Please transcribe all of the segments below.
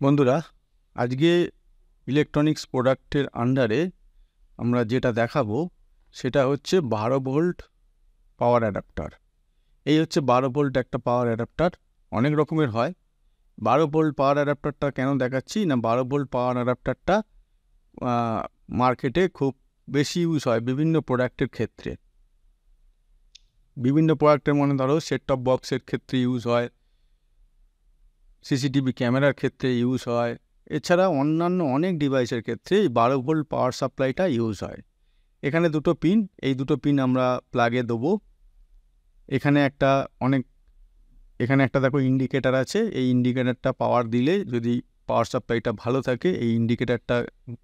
বন্ধুরা, আজকে ইলেকট্রনিক্স প্রোডাক্টের আন্ডারে আমরা যেটা দেখাবো সেটা হচ্ছে 12 ভোল্ট পাওয়ার অ্যাডাপ্টার। এই হচ্ছে 12 ভোল্ট একটা পাওয়ার অ্যাডাপ্টার। অনেক রকমের হয়। 12 ভোল্ট পাওয়ার অ্যাডাপ্টারটা কেন দেখাচ্ছি না, 12 ভোল্ট পাওয়ার অ্যাডাপ্টারটা মার্কেটে খুব বেশি ইউজ হয় বিভিন্ন প্রোডাক্টের ক্ষেত্রে। বিভিন্ন প্রোডাক্টের মনে ধরো সেট টপ বক্সের ক্ষেত্রে ইউজ হয়, সিসিটিভি ক্যামেরার ক্ষেত্রে ইউজ হয়, এছাড়া অন্যান্য অনেক ডিভাইসের ক্ষেত্রে এই 12 ভোল্ট পাওয়ার সাপ্লাইটা ইউজ হয়। এখানে দুটো পিন, এই দুটো পিন আমরা প্লাগে দেবো। এখানে একটা দেখো ইন্ডিকেটার আছে। এই ইন্ডিকেটারটা পাওয়ার দিলে যদি পাওয়ার সাপ্লাইটা ভালো থাকে, এই ইন্ডিকেটারটা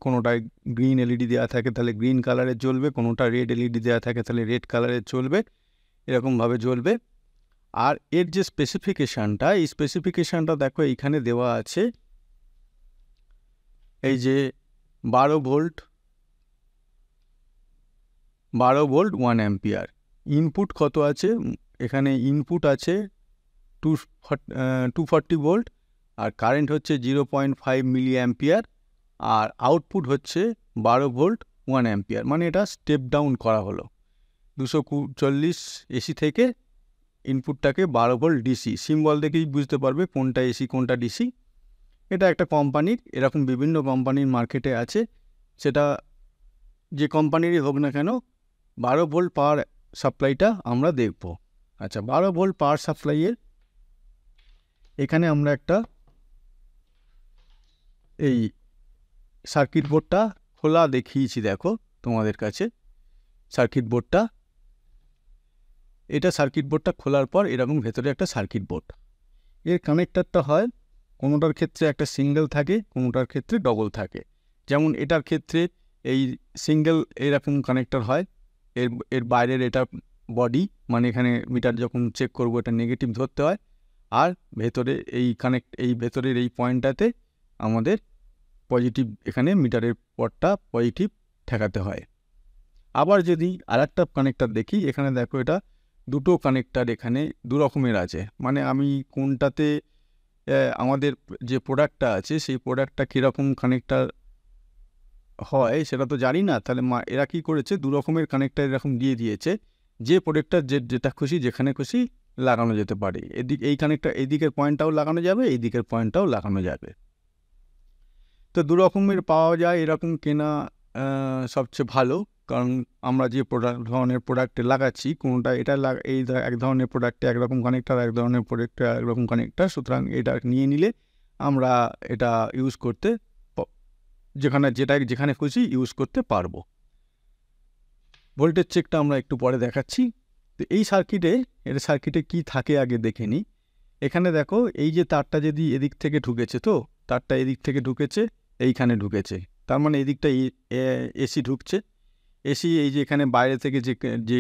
কোনোটায় গ্রিন এলইডি দেওয়া থাকে তাহলে গ্রিন কালারের জ্বলবে, কোনোটা রেড এলইডি দেওয়া থাকে তাহলে রেড কালারের জ্বলবে, এরকমভাবে জ্বলবে। আর এর যে স্পেসিফিকেশানটা, এই স্পেসিফিকেশানটা দেখো এইখানে দেওয়া আছে। এই যে 12 ভোল্ট 1 অ্যাম্পিয়ার। ইনপুট কত আছে? এখানে ইনপুট আছে 240 ভোল্ট, আর কারেন্ট হচ্ছে 0.5 মিলি অ্যাম্পিয়ার, আর আউটপুট হচ্ছে 12 ভোল্ট 1 অ্যাম্পিয়ার। মানে এটা স্টেপ ডাউন করা হলো 240 এসি থেকে ইনপুটটাকে 12 ভোল্ট ডিসি। সিম্বল দেখেই বুঝতে পারবে কোনটা এসি কোনটা ডিসি। এটা একটা কোম্পানির, এরকম বিভিন্ন কোম্পানির মার্কেটে আছে, সেটা যে কোম্পানিরই হোক না কেন 12 ভোল্ট পাওয়ার সাপ্লাইটা আমরা দেখব। আচ্ছা, 12 ভোল্ট পাওয়ার সাপ্লাইয়ের এখানে আমরা একটা এই সার্কিট বোর্ডটা খোলা দেখিয়েছি, দেখো তোমাদের কাছে সার্কিট বোর্ডটা। এটা সার্কিট বোর্ডটা খোলার পর এরকম ভেতরে একটা সার্কিট বোর্ড। এর কানেক্টারটা হয় কোনোটার ক্ষেত্রে একটা সিঙ্গেল থাকে, কোনোটার ক্ষেত্রে ডবল থাকে। যেমন এটার ক্ষেত্রে এই সিঙ্গেল এরকম কানেক্টর হয়। এর বাইরের এটা বডি, মানে এখানে মিটার যখন চেক করবো এটা নেগেটিভ ধরতে হয়, আর ভেতরে এই ভেতরের এই পয়েন্টটাতে আমাদের পজিটিভ, এখানে মিটারের পটটা পজিটিভ ঠেকাতে হয়। আবার যদি আরেকটা কানেক্টর দেখি, এখানে দেখো এটা দুটো কানেক্টর এখানে দু রকমের আছে। মানে আমি কোনটাতে আমাদের যে প্রোডাক্টটা আছে সেই প্রোডাক্টটা কীরকম কানেক্টার হয় সেটা তো জানি না। তাহলে এরা কী করেছে, দু রকমের কানেক্টার এরকম দিয়ে দিয়েছে, যে প্রোডাক্টটা যেটা খুশি যেখানে খুশি লাগানো যেতে পারে। এই কানেক্টার এই দিকের পয়েন্টটাও লাগানো যাবে, এই দিকের পয়েন্টটাও লাগানো যাবে। তো দু রকমের পাওয়া যায়, এরকম কেনা সবচেয়ে ভালো। কারণ আমরা যে ধরনের প্রোডাক্টে লাগাচ্ছি, কোনোটা এই এক ধরনের প্রোডাক্টে একরকম কানেক্টার, এক ধরনের প্রোডাক্টে একরকম কানেক্টার, সুতরাং এটা নিয়ে নিলে আমরা এটা ইউজ করতে যেখানে খুশি ইউজ করতে পারবো। ভোল্টেজ চেকটা আমরা একটু পরে দেখাচ্ছি। তো এই সার্কিটে কি থাকে আগে দেখে নিই। এখানে দেখো এই যে তারটা যদি এদিক থেকে ঢুকেছে, তো তারটা এদিক থেকে ঢুকেছে, এইখানে ঢুকেছে, তার মানে এদিকটা এসি ঢুকছে। এসি এই যে এখানে বাইরে থেকে যে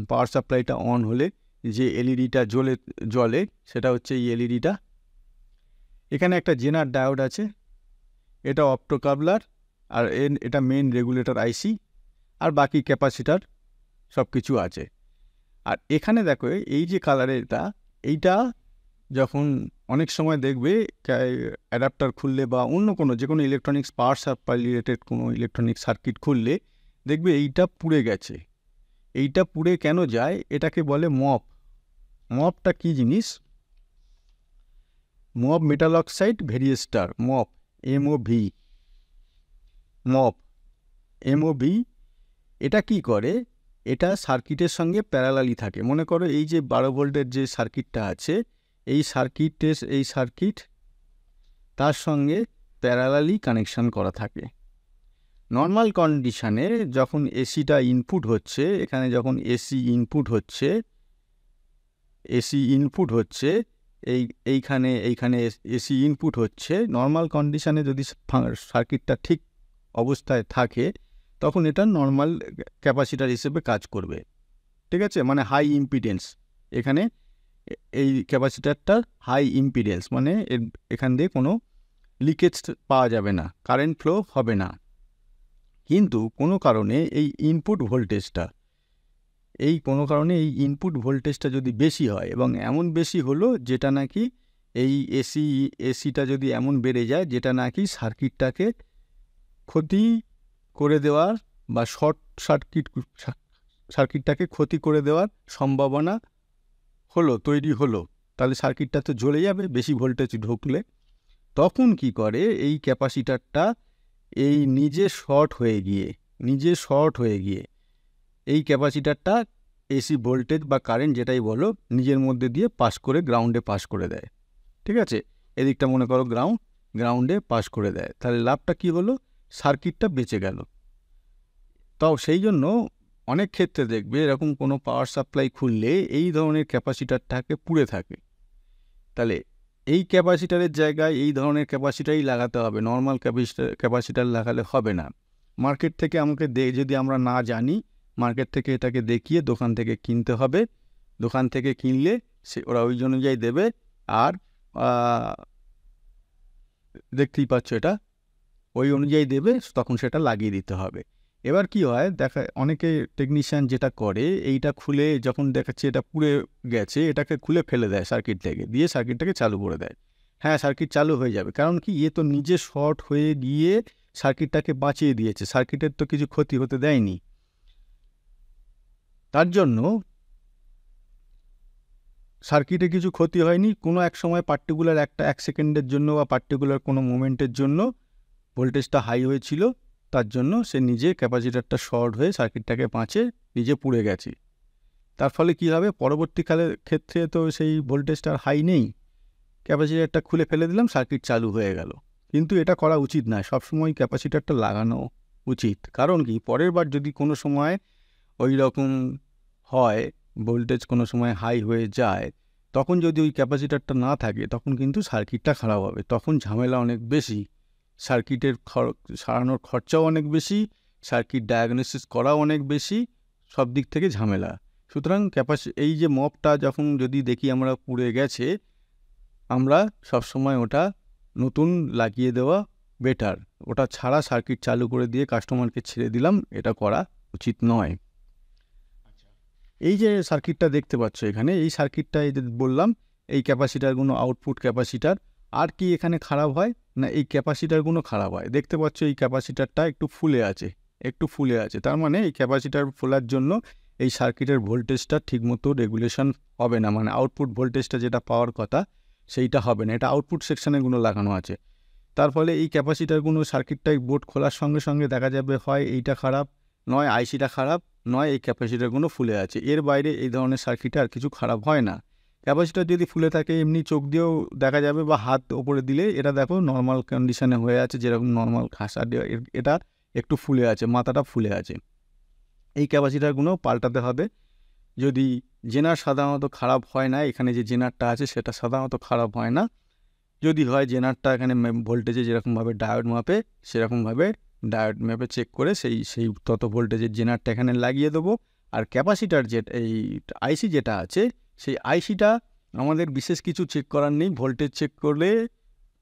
পাওয়ার সাপ্লাইটা অন হলে যে এলইডিটা জ্বলে সেটা হচ্ছে এই এলইডিটা। এখানে একটা জেনার ডায়োড আছে, এটা অপ্টোকাবলার, আর এটা মেন রেগুলেটর আইসি, আর বাকি ক্যাপাসিটার সব কিছু আছে। আর এখানে দেখো এই যে কালারেরটা, এইটা যখন অনেক সময় দেখবে অ্যাডাপ্টার খুললে বা অন্য যে কোনো ইলেকট্রনিক্স পাওয়ার সাপ্লাই রিলেটেড কোনো ইলেকট্রনিক সার্কিট খুললে দেখবে এইটা পুড়ে গেছে। এইটা পুড়ে কেন যায়? এটাকে বলে মপ। মপটা কি জিনিস? Mop metal oxide varistor, mop MOV. Mop MOV এটা কি করে? এটা সার্কিটের সঙ্গে প্যারালালি থাকে। মনে করো এই যে 12 ভোল্টের যে সার্কিটটা আছে, এই সার্কিট তার সঙ্গে প্যারালালি কানেকশান করা থাকে। নর্মাল কন্ডিশানে যখন এসিটা ইনপুট হচ্ছে, এখানে যখন এসি ইনপুট হচ্ছে এইখানে এসি ইনপুট হচ্ছে, নর্মাল কন্ডিশানে যদি সার্কিটটা ঠিক অবস্থায় থাকে তখন এটা নর্মাল ক্যাপাসিটার হিসেবে কাজ করবে। ঠিক আছে, মানে হাই ইম্পিডেন্স। এখানে এই ক্যাপাসিটারটা হাই ইম্পিডেন্স, মানে এখান দিয়ে কোনো লিকেজ পাওয়া যাবে না, কারেন্ট ফ্লো হবে না। কিন্তু কোনো কারণে এই ইনপুট ভোল্টেজটা যদি বেশি হয়, এবং এমন বেশি হলো যেটা নাকি এই এসিটা যদি এমন বেড়ে যায় যেটা নাকি সার্কিটটাকে ক্ষতি করে দেওয়ার বা শর্ট সার্কিটটাকে ক্ষতি করে দেওয়ার সম্ভাবনা তৈরি হলো, তাহলে সার্কিটটা তো জ্বলে যাবে বেশি ভোল্টেজ ঢুকলে। তখন কি করে, এই ক্যাপাসিটারটা এই নিজে শর্ট হয়ে গিয়ে এই ক্যাপাসিটারটা এসি ভোল্টেজ বা কারেন্ট যেটাই বলো নিজের মধ্যে দিয়ে পাস করে গ্রাউন্ডে পাস করে দেয়। ঠিক আছে, এদিকটা মনে করো গ্রাউন্ডে পাস করে দেয়, তাহলে লাভটা কি হলো, সার্কিটটা বেঁচে গেল। তাও সেই জন্য অনেক ক্ষেত্রে দেখবে এরকম কোনো পাওয়ার সাপ্লাই খুললে এই ধরনের ক্যাপাসিটারটাকে পুড়ে থাকে। তাহলে এই ক্যাপাসিটারের জায়গায় এই ধরনের ক্যাপাসিটারই লাগাতে হবে, নর্মাল ক্যাপাসিটার লাগালে হবে না। মার্কেট থেকে যদি আমরা না জানি, মার্কেট থেকে এটাকে দেখিয়ে দোকান থেকে কিনতে হবে। দোকান থেকে কিনলে ওরা ওই অনুযায়ী দেবে, আর দেখতেই পাচ্ছ এটা ওই অনুযায়ী দেবে, তখন সেটা লাগিয়ে দিতে হবে। এবার কি হয়, অনেকে টেকনিশিয়ান যেটা করে, এইটা খুলে যখন দেখাচ্ছে এটা পুড়ে গেছে, এটাকে খুলে ফেলে দেয় সার্কিট থেকে, দিয়ে সার্কিটটাকে চালু করে দেয়। হ্যাঁ, সার্কিট চালু হয়ে যাবে, কারণ কি তো নিজে শর্ট হয়ে গিয়ে সার্কিটটাকে বাঁচিয়ে দিয়েছে, সার্কিটের তো কিছু ক্ষতি হতে দেয়নি। তার জন্য সার্কিটে কিছু ক্ষতি হয়নি, কোনো এক সময় পার্টিকুলার এক সেকেন্ডের জন্য বা পার্টিকুলার কোনো মোমেন্টের জন্য ভোল্টেজটা হাই হয়েছিল, তার জন্য সে নিজে ক্যাপাসিটারটা শর্ট হয়ে সার্কিটটাকে বাঁচে নিজে পুড়ে গেছে। তার ফলে কি হবে, পরবর্তীকালের ক্ষেত্রে তো সেই ভোল্টেজটার হাই নেই, ক্যাপাসিটারটা খুলে ফেলে দিলাম, সার্কিট চালু হয়ে গেল। কিন্তু এটা করা উচিত নয়, সবসময় ক্যাপাসিটারটা লাগানো উচিত। কারণ কি, পরের বার যদি কোনো সময় ওই রকম হয়, ভোল্টেজ কোনো সময় হাই হয়ে যায়, তখন যদি ওই ক্যাপাসিটারটা না থাকে, তখন কিন্তু সার্কিটটা খারাপ হবে, তখন ঝামেলা অনেক বেশি, সার্কিটের সারানোর খরচাও অনেক বেশি, সার্কিট ডায়াগনোসিস করাও অনেক বেশি, সব দিক থেকে ঝামেলা। সুতরাং এই যে মপটা যখন যদি দেখি আমরা পুড়ে গেছে, আমরা সবসময় ওটা নতুন লাগিয়ে দেওয়া বেটার। ওটা ছাড়া সার্কিট চালু করে দিয়ে কাস্টমারকে ছেড়ে দিলাম, এটা করা উচিত নয়। এই যে সার্কিটটা দেখতে পাচ্ছ এখানে, এই সার্কিটটা এই যে বললাম, এই ক্যাপাসিটারগুলো আউটপুট ক্যাপাসিটার। আর কি এখানে খারাপ হয় না, এই ক্যাপাসিটারগুলো খারাপ হয়। দেখতে পাচ্ছ এই ক্যাপাসিটারটা একটু ফুলে আছে, তার মানে এই ক্যাপাসিটার ফোলার জন্য এই সার্কিটের ভোল্টেজটা ঠিকমতো রেগুলেশন হবে না, মানে আউটপুট ভোল্টেজটা যেটা পাওয়ার কথা সেইটা হবে না। এটা আউটপুট সেকশানেগুলো লাগানো আছে, তার ফলে এই ক্যাপাসিটারগুলো সার্কিটটাই বোর্ড খোলার সঙ্গে সঙ্গে দেখা যাবে হয় এইটা খারাপ, নয় আইসিটা খারাপ, নয় এই ক্যাপাসিটারগুলো ফুলে আছে। এর বাইরে এই ধরনের সার্কিটে আর কিছু খারাপ হয় না। ক্যাপাসিটার যদি ফুলে থাকে এমনি চোখ দিয়েও দেখা যাবে, বা হাত ওপরে দিলে এটা দেখো নর্মাল কন্ডিশনে হয়ে আছে, যেরকম নর্মাল ঘাসা, এটা একটু ফুলে আছে, মাথাটা ফুলে আছে। এই ক্যাপাসিটারগুলো পাল্টাতে হবে। যদি জেনার সাধারণত খারাপ হয় না, এখানে যে জেনারটা আছে সেটা সাধারণত খারাপ হয় না। যদি হয় জেনারটা এখানে ভোল্টেজে যেরকমভাবে ডায়োড মাপে, সেরকমভাবে ডায়োড ম্যাপে চেক করে সেই তত ভোল্টেজের জেনারটা এখানে লাগিয়ে দেবো। আর ক্যাপাসিটার এই আইসি যেটা আছে, সেই আইসিটা আমাদের বিশেষ কিছু চেক করার নেই, ভোল্টেজ চেক করলে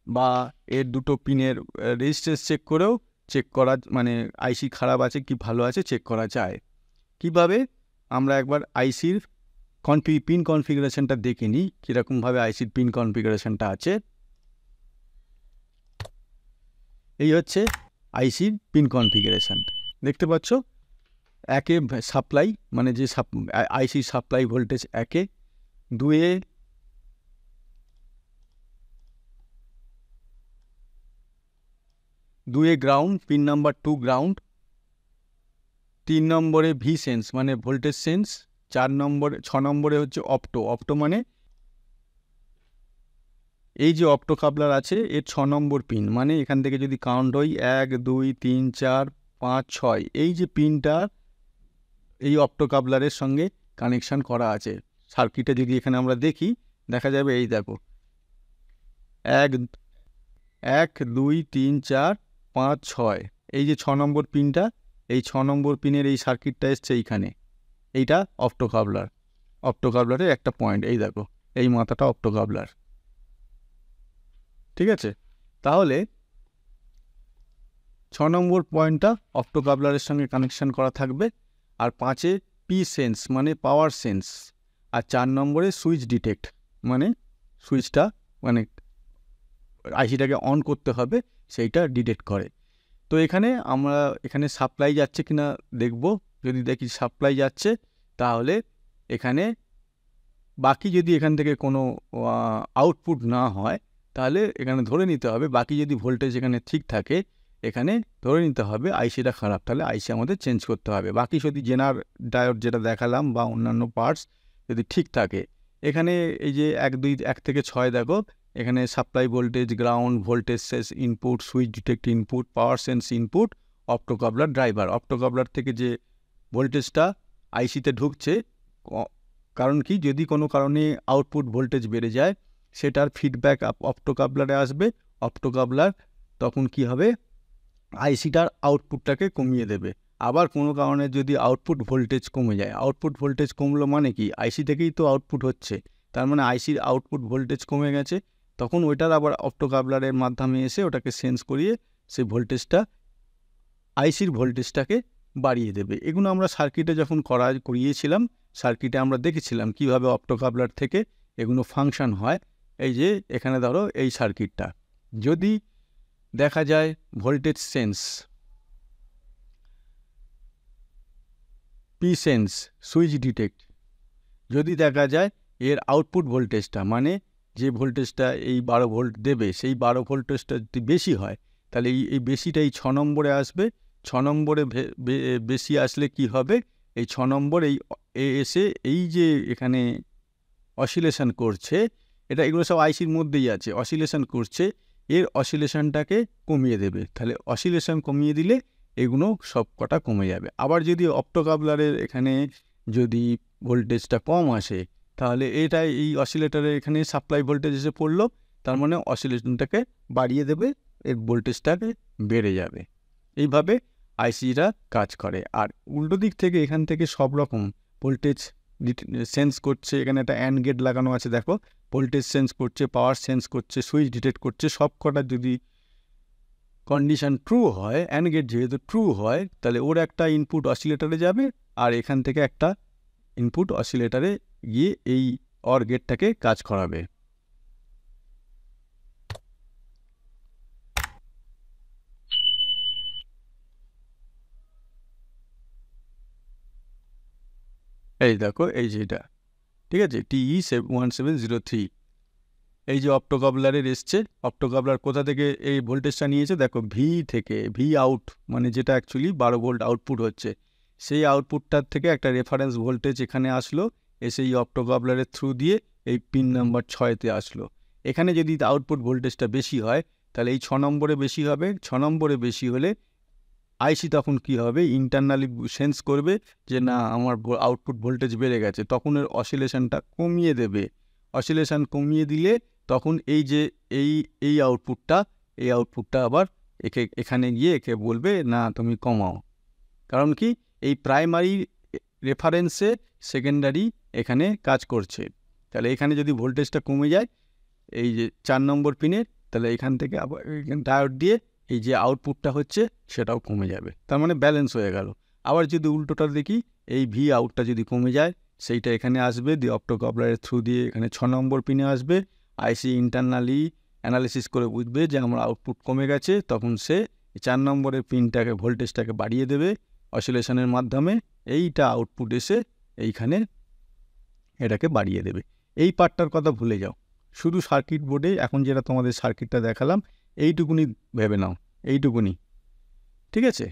বা এর দুটো পিনের রেজিস্ট্যান্স চেক করেও চেক করা, মানে আইসি খারাপ আছে কি ভালো আছে চেক করা যায়। কিভাবে, আমরা একবার আইসির পিন কনফিগারেশনটা দেখে নিই, কীরকমভাবে আইসির পিন কনফিগারেশনটা আছে। এই হচ্ছে আইসির পিন কনফিগারেশন, দেখতে পাচ্ছ। একে সাপ্লাই, মানে যে আইসি সাপ্লাই ভোল্টেজ একে, দুয়ে গ্রাউন্ড, পিন নাম্বার 2 গ্রাউন্ড, 3 নম্বরে ভি সেন্স মানে ভোল্টেজ সেন্স, 6 নম্বরে হচ্ছে অপ্টো মানে এই যে অপ্টো কাপলার আছে এর 6 নম্বর পিন, মানে এখান থেকে যদি কাউন্ট হই 1 2 3 4 5 6, এই যে পিনটা এই অপ্টো কাপলারের সঙ্গে কানেকশান করা আছে। সার্কিটে যদি এখানে আমরা দেখি, দেখা যাবে এই দেখো 1 2 3 4 5 6, এই যে 6 নম্বর পিনটা, এই 6 নম্বর পিনের এই সার্কিটটা এসছে এইখানে, এইটা অপ্টো কাপলারের একটা পয়েন্ট, এই দেখো এই মাথাটা অপ্টো কাপলার। ঠিক আছে, তাহলে 6 নম্বর পয়েন্টটা অপ্টো কাপলারের সঙ্গে কানেকশান করা থাকবে। আর 5-এ পি সেন্স মানে পাওয়ার সেন্স, আর 4 নম্বরে সুইচ ডিটেক্ট মানে সুইচটা মানে আইসিটাকে অন করতে হবে সেইটা ডিটেক্ট করে। তো এখানে আমরা এখানে সাপ্লাই যাচ্ছে কিনা দেখব। যদি দেখি সাপ্লাই যাচ্ছে তাহলে এখানে বাকি যদি এখান থেকে কোনো আউটপুট না হয় তাহলে এখানে ধরে নিতে হবে, বাকি যদি ভোল্টেজ এখানে ঠিক থাকে এখানে ধরে নিতে হবে আইসিটা খারাপ, তাহলে আইসি আমাদের চেঞ্জ করতে হবে। বাকি যদি জেনার ডায়োড যেটা দেখালাম বা অন্যান্য পার্টস যদি ঠিক থাকে, এখানে এই যে 1 থেকে 6 দেখো, এখানে supply voltage, ground voltage sense input, switch detect input, power sense input, optocoupler driver. Optocoupler থেকে যে ভোল্টেজটা আইসিতে ঢুকছে, কারণ কি যদি কোনো কারণে আউটপুট ভোল্টেজ বেড়ে যায় সেটার ফিডব্যাক অপ্টোকাপলারে আসবে। অপ্টোকাপলার তখন কি হবে, আইসিটার আউটপুটটাকে কমিয়ে দেবে। আবার কোনো কারণে যদি আউটপুট ভোল্টেজ কমে যায়, আউটপুট ভোল্টেজ কমলো মানে কি, আইসি থেকেই তো আউটপুট হচ্ছে, তার মানে আইসির আউটপুট ভোল্টেজ কমে গেছে, তখন ওইটার আবার অপ্টোকাপলারের মাধ্যমে এসে ওটাকে সেন্স করিয়ে সেই ভোল্টেজটা আইসির ভোল্টেজটাকে বাড়িয়ে দেবে। এগুলো আমরা সার্কিটে যখন করিয়েছিলাম, সার্কিটে আমরা দেখেছিলাম কিভাবে অপ্টোকাপলার থেকে এগুলো ফাংশন হয়। এই যে এখানে ধরো এই সার্কিটটা, যদি দেখা যায় voltage sense, P sense, switch detect, যদি দেখা যায় এর আউটপুট ভোল্টেজটা মানে যে ভোল্টেজটা এই 12 ভোল্ট দেবে সেই 12 ভোল্টেজটা যদি বেশি হয় তাহলে এই বেশিটা এই 6 নম্বরে আসবে। 6 নম্বরে বেশি আসলে কি হবে, এই 6 নম্বর এসে এই যে এখানে অসিলেশন করছে, এগুলো সব আইসির মধ্যেই আছে, অসিলেশন করছে, এর অসিলেশনটাকে কমিয়ে দেবে। তাহলে অসিলেশন কমিয়ে দিলে এগুলো সব কটা কমে যাবে। আবার যদি অপ্টোকাপলারের এখানে যদি ভোল্টেজটা কম আসে তাহলে এই অসিলেটরের এখানে সাপ্লাই ভোল্টেজ এসে পড়লো, তার মানে অসিলেশনটাকে বাড়িয়ে দেবে, এর ভোল্টেজটাকে বেড়ে যাবে। এইভাবে আইসিরা কাজ করে। আর উল্টো দিক থেকে এখান থেকে সব রকম ভোল্টেজ সেন্স করছে, এখানে একটা অ্যান্ড গেট লাগানো আছে দেখো, ভোল্টেজ সেন্স করছে, পাওয়ার সেন্স করছে, সুইচ ডিটেক্ট করছে, সব কটা যদি কন্ডিশন ট্রু হয়, অ্যান্ড গেট যেহেতু ট্রু হয়, তাহলে ওর একটা ইনপুট অসিলেটরে যাবে আর এখান থেকে একটা ইনপুট অসিলেটরে গিয়ে এই অর গেটটাকে কাজ করাবে। এই দেখো এই যে এটা, ঠিক আছে, TE1703, এই যে অপ্টোকাপলারের এসছে। অপ্টোকাপলার কোথা থেকে এই ভোল্টেজটা নিয়েছে দেখো, ভি থেকে, ভি আউট মানে যেটা অ্যাকচুয়ালি 12 ভোল্ট আউটপুট হচ্ছে, সেই আউটপুটটার থেকে একটা রেফারেন্স ভোল্টেজ এখানে আসলো, এসে এই অপ্টোকাপলারের থ্রু দিয়ে এই পিন নাম্বার 6-তে আসলো। এখানে যদি আউটপুট ভোল্টেজটা বেশি হয় তাহলে এই 6 নম্বরে বেশি হবে। 6 নম্বরে বেশি হলে আইসি তখন কি হবে, ইন্টারনালি সেন্স করবে যে না আমার আউটপুট ভোল্টেজ বেড়ে গেছে, তখন এর অসিলেশনটা কমিয়ে দেবে। অসিলেশন কমিয়ে দিলে তখন এই যে এই আউটপুটটা আবার এখানে গিয়ে একে বলবে না তুমি কমাও। কারণ কি, এই প্রাইমারি রেফারেন্সে সেকেন্ডারি এখানে কাজ করছে। তাহলে এখানে যদি ভোল্টেজটা কমে যায় এই যে 4 নম্বর পিনের, তাহলে এখান থেকে আবার ডায়োড দিয়ে এই যে আউটপুটটা হচ্ছে সেটাও কমে যাবে, তার মানে ব্যালেন্স হয়ে গেল। আবার যদি উল্টোটা দেখি, এই ভি আউটটা যদি কমে যায় সেইটা এখানে আসবে, দিয়ে অপ্টোকাপলারের থ্রু দিয়ে এখানে 6 নম্বর পিনে আসবে। আইসি ইন্টারনালি অ্যানালিসিস করে বুঝবে যে আমার আউটপুট কমে গেছে, তখন সে 4 নম্বরের পিনটাকে ভোল্টেজটাকে বাড়িয়ে দেবে অসিলেশনের মাধ্যমে, এইটা আউটপুট এসে এইখানে এটাকে বাড়িয়ে দেবে। এই পার্টটার কথা ভুলে যাও, শুধু সার্কিট বোর্ডে এখন যেটা তোমাদের সার্কিটটা দেখালাম এইটুকুনি ভেবে নাও, এইটুকুনি, ঠিক আছে।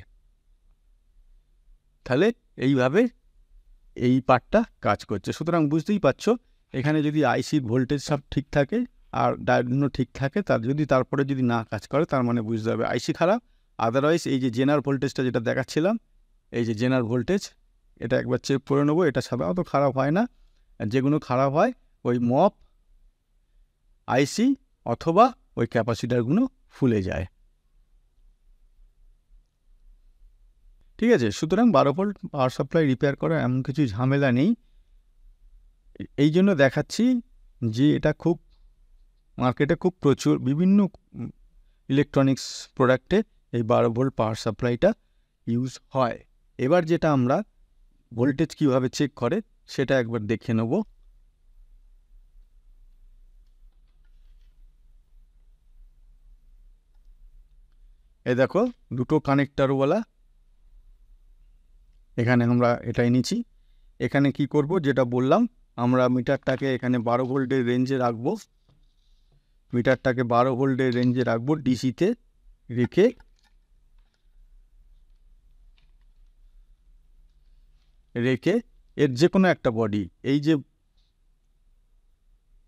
তাহলে এইভাবে এই পার্টটা কাজ করছে। সুতরাং বুঝতেই পারছো, এখানে যদি আইসির ভোল্টেজ সব ঠিক থাকে আর ডায়োডগুলো ঠিক থাকে, তারপরে যদি না কাজ করে তার মানে বুঝতে হবে আইসি খারাপ। আদারওয়াইজ এই যে জেনার ভোল্টেজটা যেটা দেখাচ্ছিলাম, এই যে জেনার ভোল্টেজ, এটা একবার চেক করে নেবো, এটা সাধারণত খারাপ হয় না। যেগুলো খারাপ হয় ওই মপ আইসি অথবা ওই ক্যাপাসিটারগুলো ফুলে যায়, ঠিক আছে। সুতরাং 12 ভোল্ট পাওয়ার সাপ্লাই রিপেয়ার করা এমন কিছু ঝামেলা নেই। এই জন্য দেখাচ্ছি যে এটা খুব মার্কেটে খুব প্রচুর বিভিন্ন ইলেকট্রনিক্স প্রোডাক্টে এই 12 ভোল্ট পাওয়ার সাপ্লাইটা ইউজ হয়। এবার যেটা আমরা ভোল্টেজ কীভাবে চেক করে সেটা একবার দেখে নেব। এই দেখো দুটো কানেক্টারওয়ালা, এখানে আমরা এটাই নিচ্ছি। এখানে কি করব, যেটা বললাম, আমরা মিটারটাকে এখানে 12 ভোল্টের রেঞ্জে রাখবো, মিটারটাকে 12 ভোল্টের রেঞ্জে রাখবো ডিসিতে রেখে রেখে এর যে কোনো একটা বডি, এই যে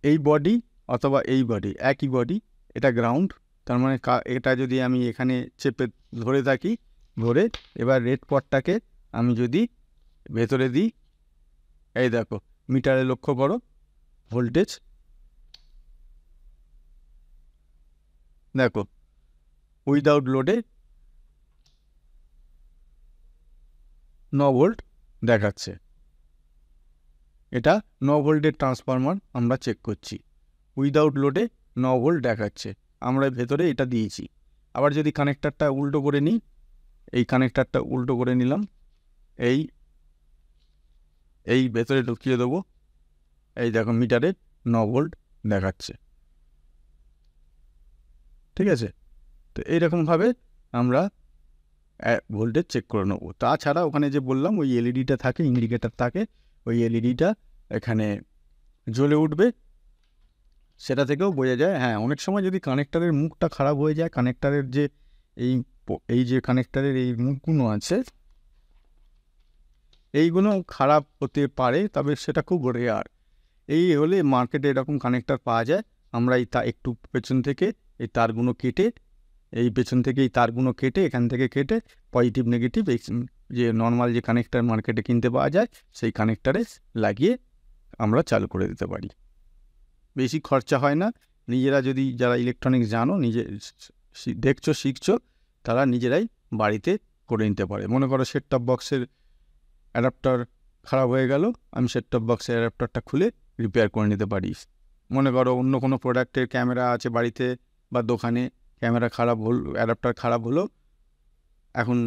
এই বডি অথবা এই বডি, একই বডি, এটা গ্রাউন্ড, তার মানে এটা যদি আমি এখানে চেপে ধরে থাকি, ধরে এবার রেড পটটাকে আমি যদি ভেতরে দিই, এই দেখো মিটারে লক্ষ্য করো ভোল্টেজ, দেখো উইদাউট লোডে 9 ভোল্ট দেখাচ্ছে। এটা 9 ভোল্টের ট্রান্সফরমার আমরা চেক করছি, উইদাউট লোডে 9 ভোল্ট দেখাচ্ছে, আমরা ভেতরে এটা দিয়েছি। আবার যদি কানেক্টারটা উল্টো করে নিই, এই কানেক্টারটা উল্টো করে নিলাম, এই ভেতরে ঢুকিয়ে দেবো, এই দেখো মিটারে 9 ভোল্ট দেখাচ্ছে। ঠিক আছে, তো এইরকমভাবে আমরা ভোল্টেজ চেক করে নেবো। তাছাড়া ওখানে যে বললাম ওই এলইডিটা থাকে, ইন্ডিকেটার থাকে, ওই এলইডিটা এখানে জ্বলে উঠবে, সেটা থেকেও বোঝা যায়। হ্যাঁ, অনেক সময় যদি কানেক্টারের মুখটা খারাপ হয়ে যায়, কানেক্টারের যে এই যে কানেক্টারের এই মুখগুলো আছে, এইগুলো খারাপ হতে পারে, তবে সেটা খুব রেয়ার। এই হলে মার্কেটে এরকম কানেক্টার পাওয়া যায়। আমরা এই একটু পেছন থেকে এই তারগুলো কেটে, এই পেছন থেকে এই তারগুলো কেটে, এখান থেকে কেটে পজিটিভ নেগেটিভ যে নর্মাল যে কানেক্টার মার্কেটে কিনতে পাওয়া যায়, সেই কানেক্টারে লাগিয়ে আমরা চালু করে দিতে পারি। বেশি খরচা হয় না। নিজেরা যদি, যারা ইলেকট্রনিক্স জানো, নিজে দেখছো শিখছো, তারা নিজেরাই বাড়িতে করে নিতে পারে। মনে করো সেট টপ বক্সের অ্যাডাপ্টার খারাপ হয়ে গেল, আমি সেট টপ বক্সের অ্যাডাপ্টারটা খুলে রিপেয়ার করে নিতে পারি। মনে করো অন্য কোনো প্রোডাক্টের ক্যামেরা আছে বাড়িতে বা দোকানে, ক্যামেরা খারাপ হল, অ্যাডাপ্টার খারাপ হলো, এখন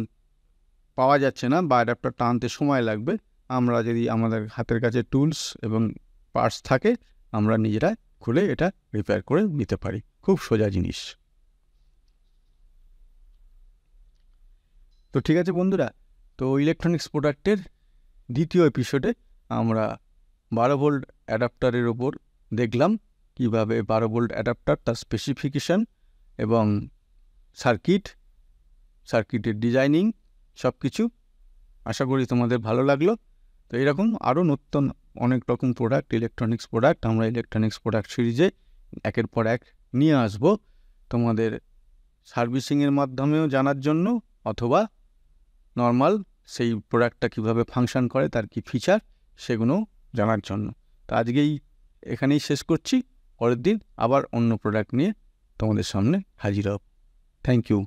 পাওয়া যাচ্ছে না বা অ্যাডাপ্টারটা আনতে সময় লাগবে, আমরা যদি আমাদের হাতের কাছে টুলস এবং পার্টস থাকে, আমরা নিজেরা খুলে এটা রিপেয়ার করে নিতে পারি। খুব সোজা জিনিস। তো ঠিক আছে বন্ধুরা, তো ইলেকট্রনিক্স প্রোডাক্টের দ্বিতীয় এপিসোডে আমরা 12 ভোল্ট অ্যাডাপ্টারের ওপর দেখলাম কিভাবে 12 ভোল্ট অ্যাডাপ্টার, তার স্পেসিফিকেশান এবং সার্কিটের ডিজাইনিং সব কিছু। আশা করি তোমাদের ভালো লাগলো। তো এরকম আরও নতুন অনেক রকম প্রোডাক্ট, ইলেকট্রনিক্স প্রোডাক্ট, আমরা ইলেকট্রনিক্স প্রোডাক্ট সিরিজে একের পর এক নিয়ে আসব তোমাদের সার্ভিসিংয়ের মাধ্যমেও জানার জন্য, অথবা নর্মাল সেই প্রোডাক্টটা কীভাবে ফাংশন করে, তার কি ফিচার, সেগুলো জানার জন্য। তো আজকেই এখানেই শেষ করছি, পরের দিন আবার অন্য প্রোডাক্ট নিয়ে তোমাদের সামনে হাজির হব। Thank you.